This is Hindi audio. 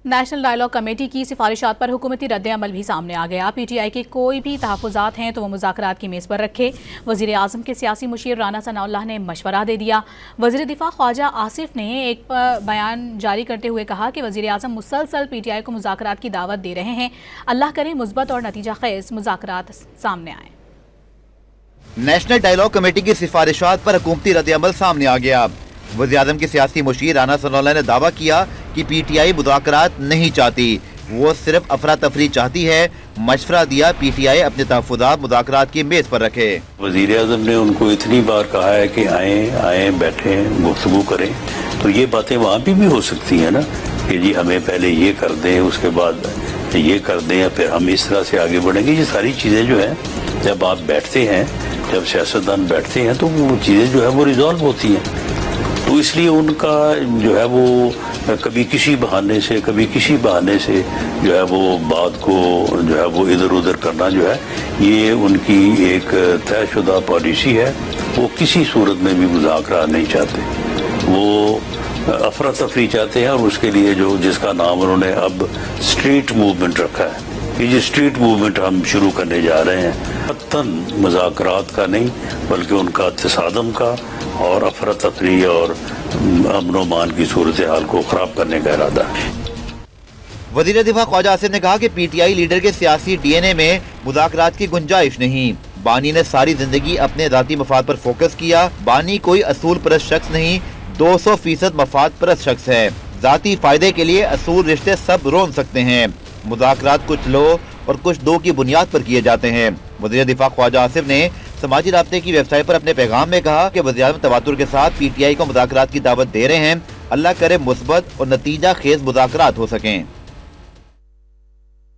नेशनल डायलॉग कमेटी की सिफारिशात पर हुकूमती रद्द-ए-अमल भी सामने आ गया। पीटीआई के कोई भी तहफ़्फ़ुज़ात हैं तो वो मुज़ाकरात की मेज़ पर रखे। वज़ीर आज़म के सियासी मुशीर राना सनाउल्लाह ने मशवरा दे दिया। वज़ीर दिफा ख्वाजा आसिफ ने एक बयान जारी करते हुए कहा कि वज़ीर आज़म मुसलसल पीटीआई को मुज़ाकरात की दावत दे रहे हैं। अल्लाह करे मुस्बत और नतीजा खेज़ मुज़ाकरात सामने आए। नेशनल डायलॉग कमेटी की सिफारिशात पर हुकूमती रद्द-ए-अमल सामने आ गया। वज़ीर-ए-आज़म के सियासी मुशीर राना सनाउल्लाह ने दावा किया कि पीटीआई मुज़ाकरात नहीं चाहती, वो सिर्फ अफरा तफरी चाहती है। मशवरा दिया पीटीआई अपने तहफ़्फ़ुज़ात मुज़ाकरात की मेज़ पर रखे। वज़ीर-ए-आज़म ने उनको इतनी बार कहा है कि आए बैठे गुफ्तगू करें, तो ये बातें वहाँ भी हो सकती है ना कि जी हमें पहले ये कर दें, उसके बाद ये कर दें, या फिर हम इस तरह से आगे बढ़ेंगे। ये सारी चीज़ें जो है जब आप बैठते हैं, जब सियासतदान बैठते हैं तो वो चीज़ें जो है वो रिजॉल्व होती हैं। तो इसलिए उनका जो है वो कभी किसी बहाने से कभी किसी बहाने से जो है वो बात को जो है वो इधर उधर करना जो है ये उनकी एक तयशुदा पॉलिसी है। वो किसी सूरत में भी मुज़ाकरा नहीं चाहते, वो अफरा तफरी चाहते हैं। और उसके लिए जो जिसका नाम उन्होंने अब स्ट्रीट मूवमेंट रखा है, ये स्ट्रीट मूवमेंट हम शुरू करने जा रहे हैं, वतन मुज़ाकरात का नहीं बल्कि उनका तसादम का और अफरा तफरी और अमन-ओ-मान की सूरत हाल को खराब करने का इरादा है। वज़ीर दिफा ख्वाजा आसिफ ने कहा कि पीटीआई लीडर के सियासी डीएनए में मुज़ाकरात की गुंजाइश नहीं। बानी ने सारी जिंदगी अपने ज़ाती मफाद पर फोकस किया। बानी कोई असूल परस्त शख्स नहीं, 200% मफाद परस्त शख्स है। ज़ाती फायदे के लिए असूल रिश्ते सब रोन सकते हैं। मुज़ाकरात कुछ लो और कुछ दो की बुनियाद पर किए जाते हैं। वज़ीर दिफा ख्वाजा आसिफ ने समाजी राब्ते की वेबसाइट पर अपने पैगाम में कहा कि वज़ीर-ए-आज़म तवातुर के साथ पीटीआई को मुज़ाकरात की दावत दे रहे हैं। अल्लाह करे मुस्बत और नतीजा खेज मुज़ाकरात हो सकें।